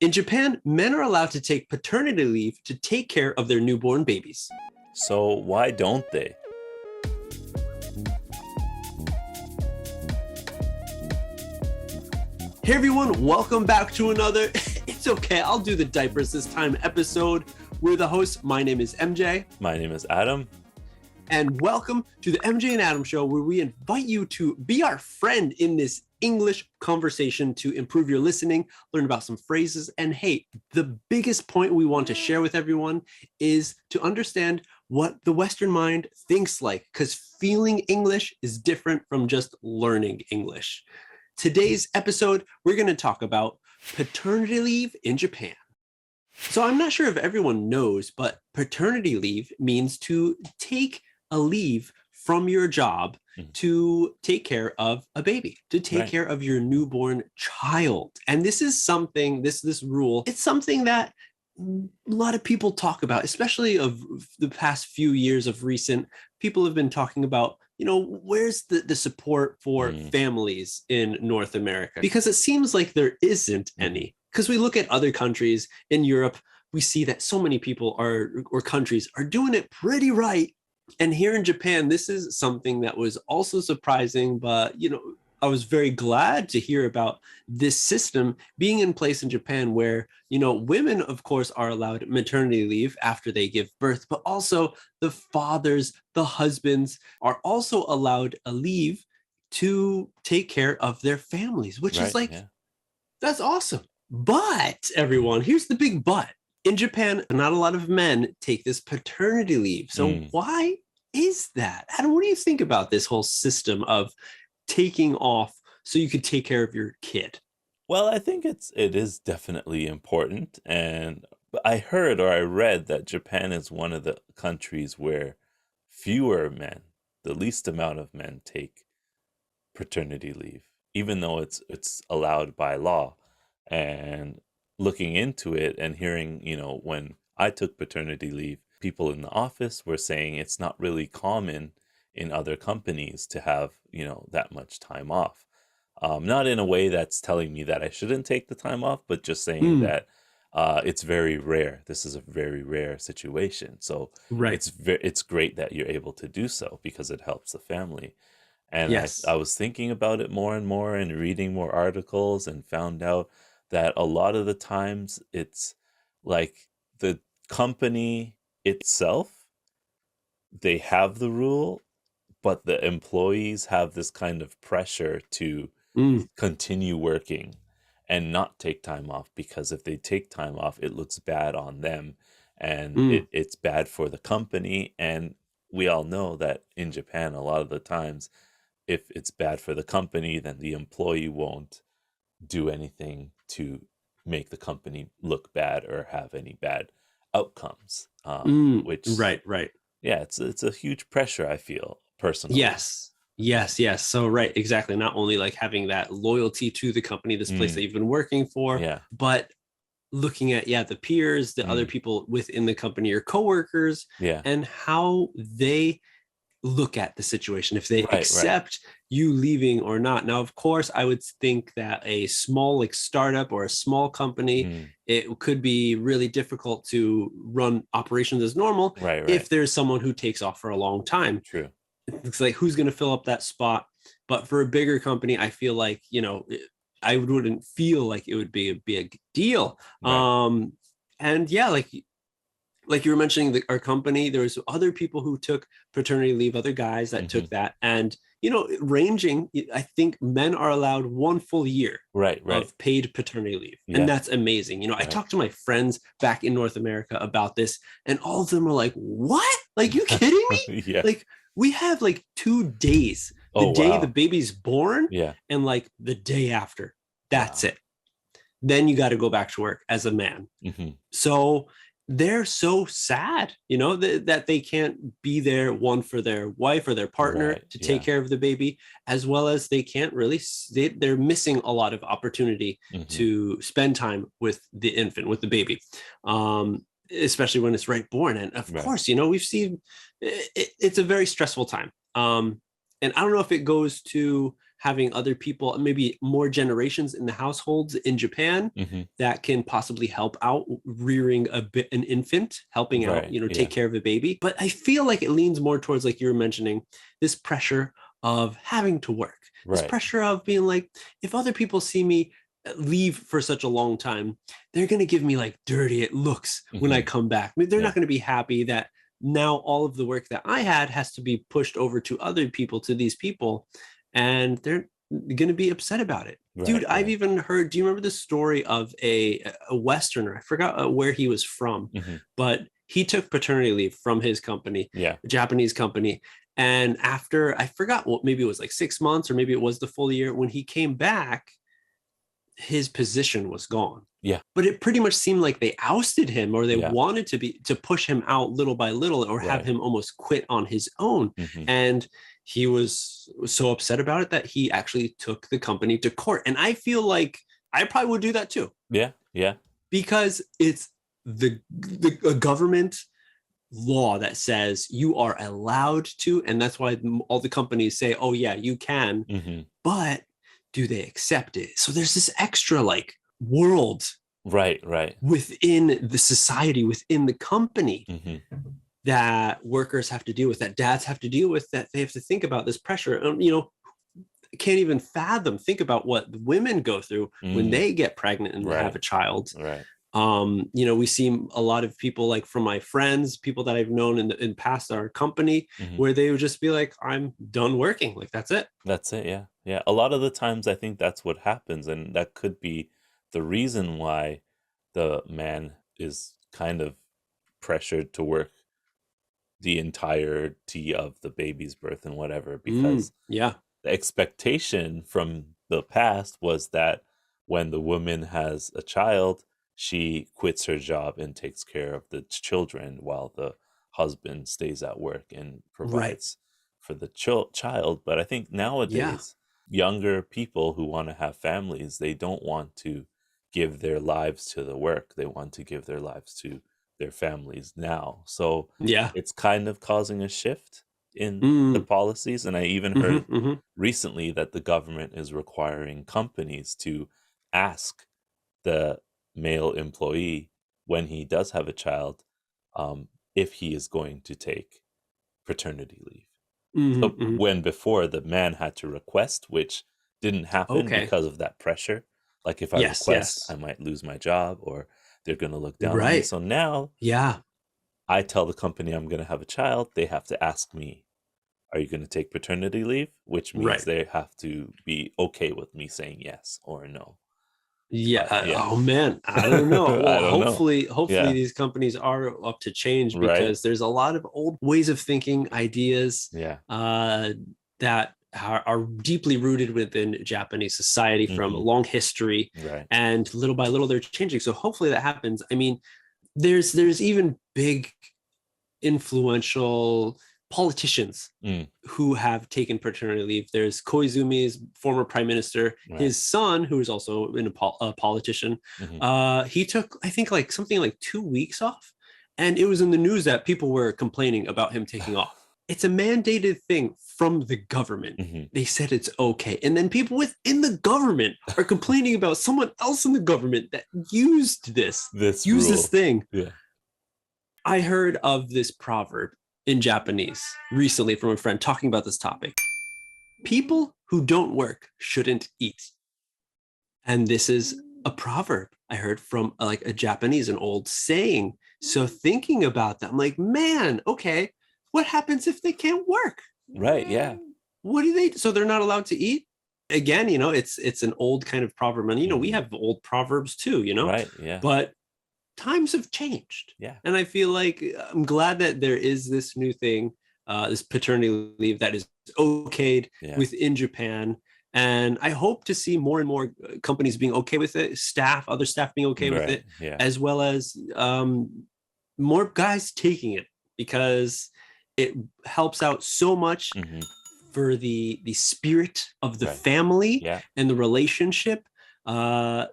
In Japan, men are allowed to take paternity leave to take care of their newborn babies. So why don't they? Hey everyone, welcome back to another It's Okay, I'll do the diapers this time episode. We're the hosts. My name is MJ. My name is Adam. And welcome to the MJ and Adam show, where we invite you to be our friend in this English conversation to improve your listening, learn about some phrases. And hey, the biggest point we want to share with everyone is to understand what the Western mind thinks like, because feeling English is different from just learning English. Today's episode, we're going to talk about paternity leave in Japan. So I'm not sure if everyone knows, but paternity leave means to take a leave from your job to take care of a baby, to take care of your newborn child. And this is something, this rule, it's something that a lot of people talk about, especially of the past few years of recent. People have been talking about, where's the support for families in North America? Because it seems like there isn't any. Because we look at other countries in Europe, we see that so many people or countries are doing it pretty right. And here in Japan, this is something that was also surprising, but, I was very glad to hear about this system being in place in Japan where, women, of course, are allowed maternity leave after they give birth, but also the fathers, the husbands are also allowed a leave to take care of their families, which is that's awesome. But everyone, here's the big but. In Japan, not a lot of men take this paternity leave. So why is that? Adam, what do you think about this whole system of taking off so you could take care of your kid? Well, I think it is definitely important. And I heard or I read that Japan is one of the countries where fewer men, the least amount of men, take paternity leave, even though it's allowed by law. And looking into it and hearing, when I took paternity leave, people in the office were saying it's not really common in other companies to have, that much time off. Not in a way that's telling me that I shouldn't take the time off, but just saying that it's very rare. This is a very rare situation. So it's great that you're able to do so because it helps the family. And I was thinking about it more and more and reading more articles and found out that a lot of the times it's like the company itself, they have the rule, but the employees have this kind of pressure to continue working and not take time off, because if they take time off, it looks bad on them and it's bad for the company. And we all know that in Japan, a lot of the times, if it's bad for the company, then the employee won't do anything to make the company look bad or have any bad outcomes. Which it's a huge pressure, I feel personally. Yes. So exactly. Not only like having that loyalty to the company, this place that you've been working for, but looking at the peers, the other people within the company, your coworkers, and how they look at the situation, if they accept you leaving or not. Now, of course, I would think that a small startup or a small company, it could be really difficult to run operations as normal if there's someone who takes off for a long time. True. It's like, who's going to fill up that spot? But for a bigger company, I feel like, I wouldn't feel like it would be a big deal. And like you were mentioning, our company, there was other people who took paternity leave, other guys that took that. And, ranging, I think men are allowed 1 full year of paid paternity leave. And that's amazing. I talked to my friends back in North America about this, and all of them were like, what? Like, you kidding me? Like, we have 2 days, the day the baby's born and the day after. That's it. Then you got to go back to work as a man. So they're so sad, that they can't be there, one, for their wife or their partner to take care of the baby, as well as they can't really, they're missing a lot of opportunity to spend time with the infant, with the baby, especially when it's born. And of course, we've seen it's a very stressful time. And I don't know if it goes to having other people, maybe more generations in the households in Japan that can possibly help out rearing an infant, helping out, take care of a baby. But I feel like it leans more towards, like you were mentioning, this pressure of having to work, this pressure of being like, if other people see me leave for such a long time, they're going to give me like dirty looks when I come back. I mean, they're not going to be happy that now all of the work that I had has to be pushed over to other people, to these people, and they're going to be upset about it. Dude, I've even heard, do you remember the story of a Westerner? I forgot where he was from, but he took paternity leave from his company, a Japanese company. And after, I forgot what, maybe it was like 6 months or maybe it was the full year, when he came back, his position was gone. But it pretty much seemed like they ousted him, or they wanted to push him out little by little, or have him almost quit on his own. And he was so upset about it that he actually took the company to court. And I feel like I probably would do that too. Because it's the government law that says you are allowed to, and that's why all the companies say, oh yeah, you can, but do they accept it? So there's this extra like world within the society, within the company, that workers have to deal with, that dads have to deal with, that they have to think about this pressure. Can't even think about what women go through when they get pregnant and have a child. We see a lot of people, like from my friends, people that I've known in past our company, where they would just be like, I'm done working. Like, that's it. Yeah. A lot of the times I think that's what happens. And that could be the reason why the man is kind of pressured to work the entirety of the baby's birth and whatever, because the expectation from the past was that when the woman has a child, she quits her job and takes care of the children while the husband stays at work and provides for the child. But I think nowadays, younger people who want to have families, they don't want to give their lives to the work. They want to give their lives to their families now. So it's kind of causing a shift in the policies. And I even heard recently that the government is requiring companies to ask the male employee, when he does have a child, if he is going to take paternity leave. So when before the man had to request, which didn't happen because of that pressure. Like, if I request, I might lose my job, or they're going to look down on me. So now I tell the company I'm going to have a child, they have to ask me, are you going to take paternity leave? Which means they have to be okay with me saying yes or no. Oh man, I don't know. Well, hopefully these companies are up to change, because there's a lot of old ways of thinking, ideas that are deeply rooted within Japanese society from a long history, and little by little they're changing. So hopefully that happens. I mean, there's even big influential politicians who have taken paternity leave. There's Koizumi's former prime minister, his son, who is also a politician. He took, I think, like something like 2 weeks off, and it was in the news that people were complaining about him taking off. It's a mandated thing from the government. They said it's okay, and then people within the government are complaining about someone else in the government that used this thing. I heard of this proverb in Japanese recently from a friend talking about this topic. People who don't work shouldn't eat. And this is a proverb I heard from like a Japanese, an old saying. So thinking about that, I'm like, man, okay, what happens if they can't work? What do they, so they're not allowed to eat? Again, it's an old kind of proverb. And, we have old proverbs too, but times have changed. And I feel like I'm glad that there is this new thing, this paternity leave that is okayed within Japan. And I hope to see more and more companies being okay with it, other staff being okay with it, as well as more guys taking it, because it helps out so much for the spirit of the family and the relationship that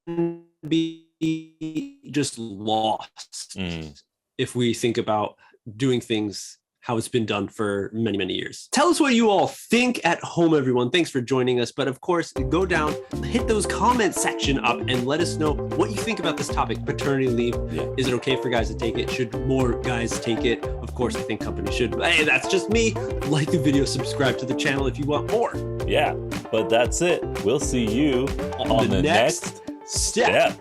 can be just lost if we think about doing things how it's been done for many, many years. Tell us what you all think at home, everyone. Thanks for joining us. But of course, go down, hit those comment section up and let us know what you think about this topic, paternity leave. Yeah. Is it okay for guys to take it? Should more guys take it? Of course, I think companies should. But hey, that's just me. Like the video, subscribe to the channel if you want more. Yeah, but that's it. We'll see you on the next step.